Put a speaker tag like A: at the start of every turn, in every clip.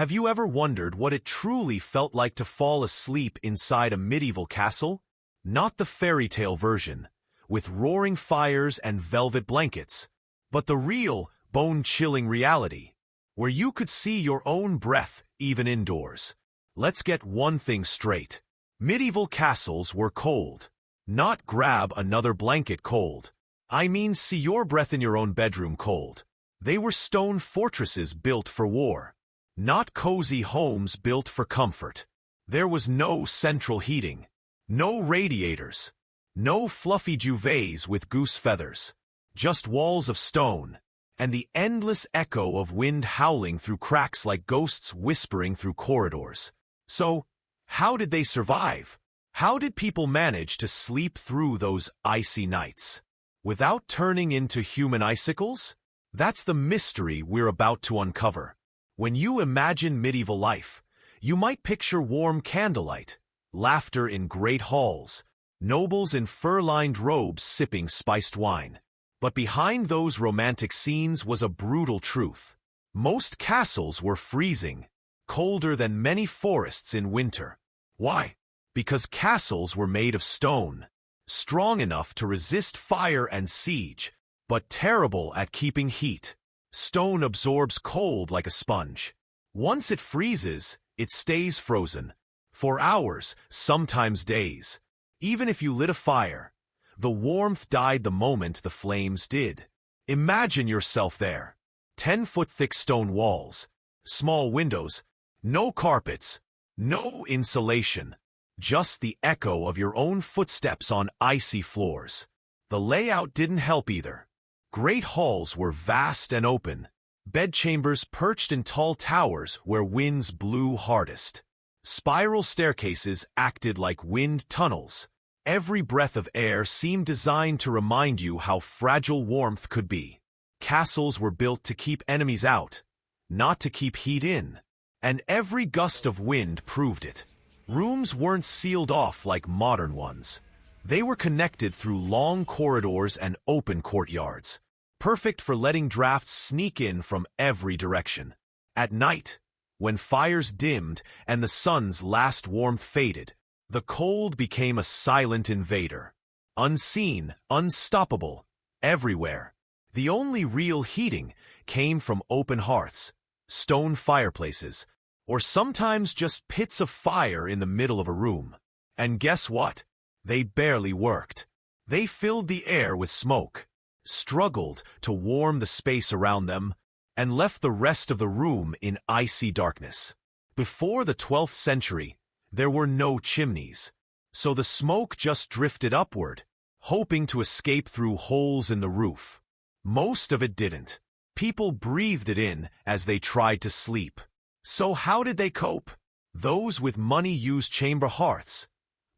A: Have you ever wondered what it truly felt like to fall asleep inside a medieval castle? Not the fairy tale version, with roaring fires and velvet blankets, but the real, bone-chilling reality, where you could see your own breath even indoors. Let's get one thing straight. Medieval castles were cold. Not grab another blanket cold. I mean see your breath in your own bedroom cold. They were stone fortresses built for war. Not cozy homes built for comfort. There was no central heating, no radiators, no fluffy duvets with goose feathers, just walls of stone, and the endless echo of wind howling through cracks like ghosts whispering through corridors. So, how did they survive? How did people manage to sleep through those icy nights without turning into human icicles? That's the mystery we're about to uncover. When you imagine medieval life, you might picture warm candlelight, laughter in great halls, nobles in fur-lined robes sipping spiced wine. But behind those romantic scenes was a brutal truth. Most castles were freezing, colder than many forests in winter. Why? Because castles were made of stone, strong enough to resist fire and siege, but terrible at keeping heat. Stone absorbs cold like a sponge. Once it freezes, it stays frozen. For hours, sometimes days. Even if you lit a fire, the warmth died the moment the flames did. Imagine yourself there. 10-foot thick stone walls, small windows, no carpets, no insulation. Just the echo of your own footsteps on icy floors. The layout didn't help either. Great halls were vast and open, bedchambers perched in tall towers where winds blew hardest. Spiral staircases acted like wind tunnels. Every breath of air seemed designed to remind you how fragile warmth could be. Castles were built to keep enemies out, not to keep heat in. And every gust of wind proved it. Rooms weren't sealed off like modern ones. They were connected through long corridors and open courtyards, perfect for letting drafts sneak in from every direction. At night, when fires dimmed and the sun's last warmth faded, the cold became a silent invader. Unseen, unstoppable, everywhere. The only real heating came from open hearths, stone fireplaces, or sometimes just pits of fire in the middle of a room. And guess what? They barely worked. They filled the air with smoke, struggled to warm the space around them, and left the rest of the room in icy darkness. Before the 12th century, there were no chimneys, so the smoke just drifted upward, hoping to escape through holes in the roof. Most of it didn't. People breathed it in as they tried to sleep. So how did they cope? Those with money used chamber hearths,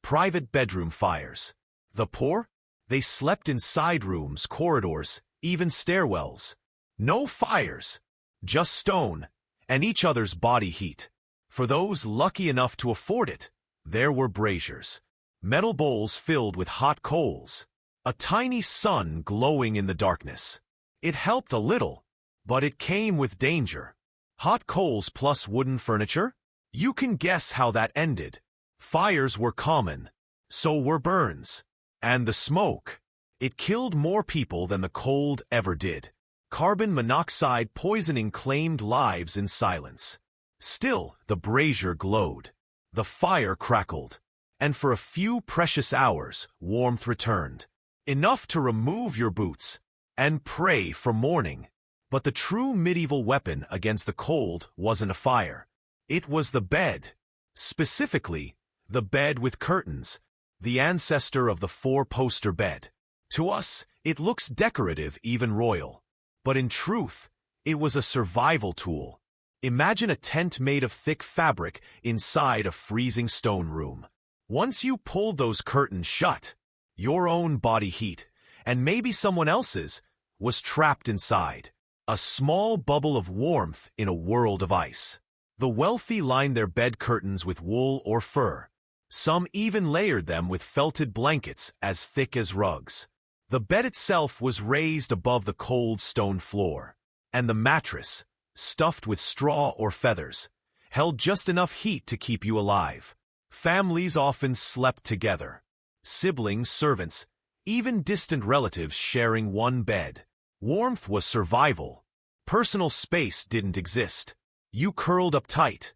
A: private bedroom fires. The poor? They slept in side rooms, corridors, even stairwells. No fires, just stone, and each other's body heat. For those lucky enough to afford it, there were braziers, metal bowls filled with hot coals, a tiny sun glowing in the darkness. It helped a little, but it came with danger. Hot coals plus wooden furniture? You can guess how that ended. Fires were common, so were burns. And the smoke. It killed more people than the cold ever did. Carbon monoxide poisoning claimed lives in silence. Still, the brazier glowed. The fire crackled. And for a few precious hours, warmth returned. Enough to remove your boots and pray for morning. But the true medieval weapon against the cold wasn't a fire. It was the bed. Specifically, the bed with curtains, the ancestor of the four-poster bed. To us, it looks decorative, even royal. But in truth, it was a survival tool. Imagine a tent made of thick fabric inside a freezing stone room. Once you pulled those curtains shut, your own body heat, and maybe someone else's, was trapped inside. A small bubble of warmth in a world of ice. The wealthy lined their bed curtains with wool or fur. Some even layered them with felted blankets as thick as rugs. The bed itself was raised above the cold stone floor, and the mattress, stuffed with straw or feathers, held just enough heat to keep you alive. Families often slept together. Siblings, servants, even distant relatives sharing one bed. Warmth was survival. Personal space didn't exist. You curled up tight,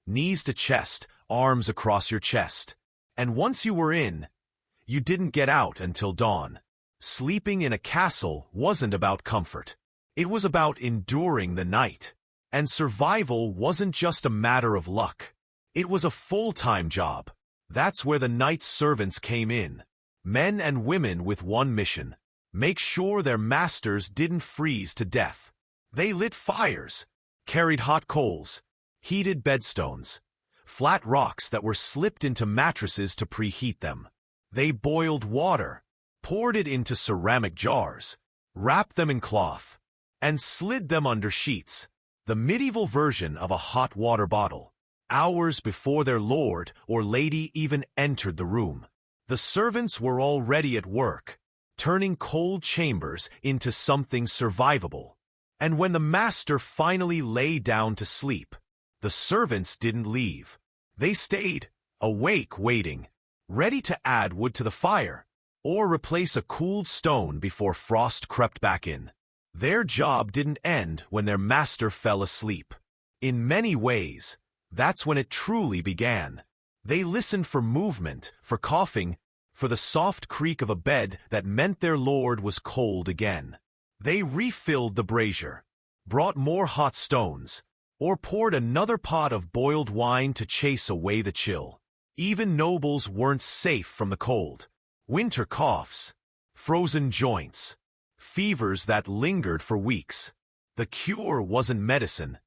A: knees to chest, arms across your chest. And once you were in, you didn't get out until dawn. Sleeping in a castle wasn't about comfort. It was about enduring the night. And survival wasn't just a matter of luck. It was a full-time job. That's where the night's servants came in. Men and women with one mission: make sure their masters didn't freeze to death. They lit fires, carried hot coals, heated bedstones, flat rocks that were slipped into mattresses to preheat them. They boiled water, poured it into ceramic jars, wrapped them in cloth, and slid them under sheets, the medieval version of a hot water bottle, hours before their lord or lady even entered the room. The servants were already at work, turning cold chambers into something survivable. And when the master finally lay down to sleep, the servants didn't leave. They stayed, awake waiting, ready to add wood to the fire, or replace a cooled stone before frost crept back in. Their job didn't end when their master fell asleep. In many ways, that's when it truly began. They listened for movement, for coughing, for the soft creak of a bed that meant their lord was cold again. They refilled the brazier, brought more hot stones, or poured another pot of boiled wine to chase away the chill. Even nobles weren't safe from the cold. Winter coughs, frozen joints, fevers that lingered for weeks. The cure wasn't medicine.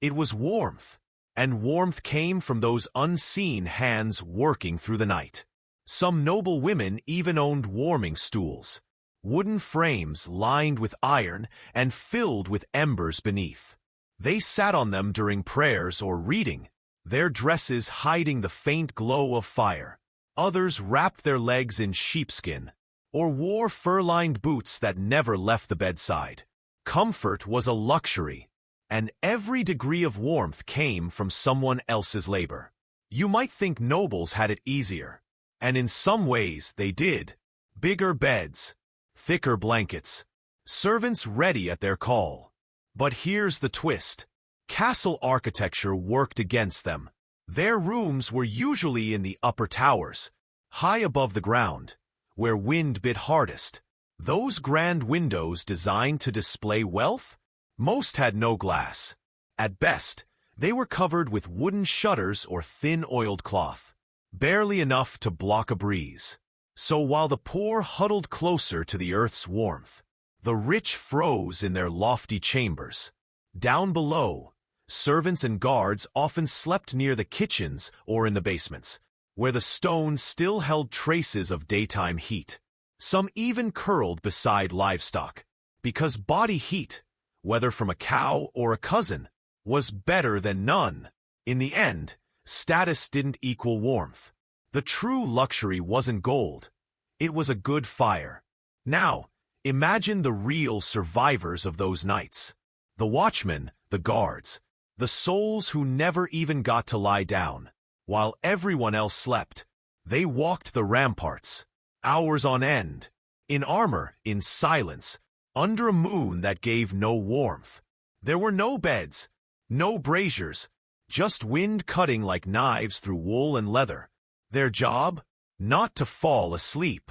A: It was warmth. And warmth came from those unseen hands working through the night. Some noble women even owned warming stools, wooden frames lined with iron and filled with embers beneath. They sat on them during prayers or reading, their dresses hiding the faint glow of fire. Others wrapped their legs in sheepskin, or wore fur-lined boots that never left the bedside. Comfort was a luxury, and every degree of warmth came from someone else's labor. You might think nobles had it easier, and in some ways they did. Bigger beds, thicker blankets, servants ready at their call. But here's the twist. Castle architecture worked against them. Their rooms were usually in the upper towers, high above the ground, where wind bit hardest. Those grand windows designed to display wealth? Most had no glass. At best, they were covered with wooden shutters or thin oiled cloth, barely enough to block a breeze. So while the poor huddled closer to the earth's warmth, the rich froze in their lofty chambers. Down below, servants and guards often slept near the kitchens or in the basements, where the stones still held traces of daytime heat. Some even curled beside livestock, because body heat, whether from a cow or a cousin, was better than none. In the end, status didn't equal warmth. The true luxury wasn't gold. It was a good fire. Now, imagine the real survivors of those nights. The watchmen, the guards, the souls who never even got to lie down. While everyone else slept, they walked the ramparts, hours on end, in armor, in silence, under a moon that gave no warmth. There were no beds, no braziers, just wind cutting like knives through wool and leather. Their job? Not to fall asleep,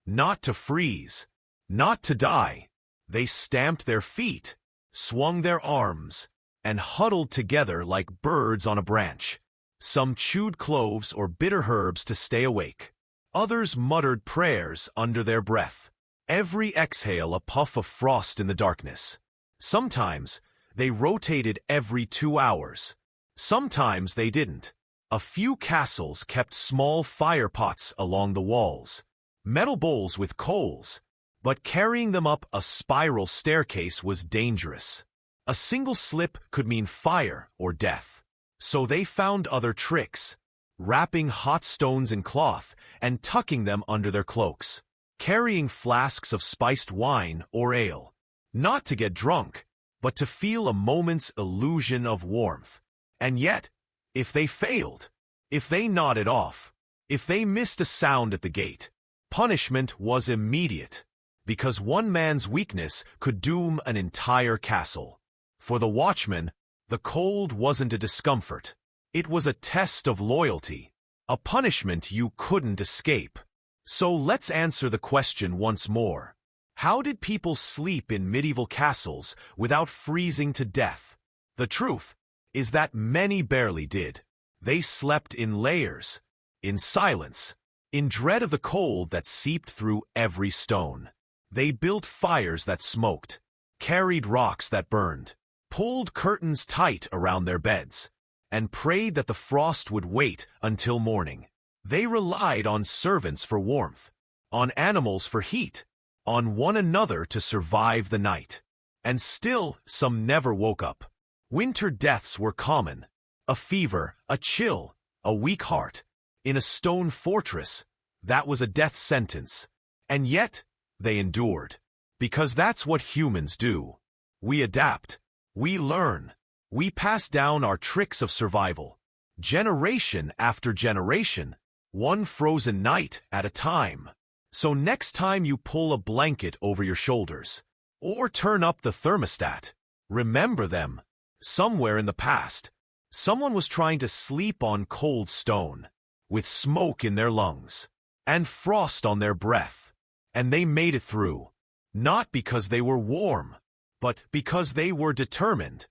A: not to freeze, not to die. They stamped their feet, swung their arms, and huddled together like birds on a branch. Some chewed cloves or bitter herbs to stay awake. Others muttered prayers under their breath, every exhale a puff of frost in the darkness. Sometimes they rotated every 2 hours. Sometimes they didn't. A few castles kept small fire pots along the walls, metal bowls with coals, but carrying them up a spiral staircase was dangerous. A single slip could mean fire or death. So they found other tricks, wrapping hot stones in cloth and tucking them under their cloaks, carrying flasks of spiced wine or ale, not to get drunk, but to feel a moment's illusion of warmth. And yet, If they failed, if they nodded off, if they missed a sound at the gate, punishment was immediate, because one man's weakness could doom an entire castle. For the watchman, the cold wasn't a discomfort. It was a test of loyalty, a punishment you couldn't escape. So let's answer the question once more. How did people sleep in medieval castles without freezing to death? The truth is that many barely did. They slept in layers, in silence, in dread of the cold that seeped through every stone. They built fires that smoked, carried rocks that burned, pulled curtains tight around their beds, and prayed that the frost would wait until morning. They relied on servants for warmth, on animals for heat, on one another to survive the night. And still, some never woke up. Winter deaths were common. A fever, a chill, a weak heart. In a stone fortress, that was a death sentence. And yet, they endured. Because that's what humans do. We adapt. We learn. We pass down our tricks of survival. Generation after generation. One frozen night at a time. So next time you pull a blanket over your shoulders, or turn up the thermostat, remember them. Somewhere in the past, someone was trying to sleep on cold stone, with smoke in their lungs, and frost on their breath, and they made it through, not because they were warm, but because they were determined.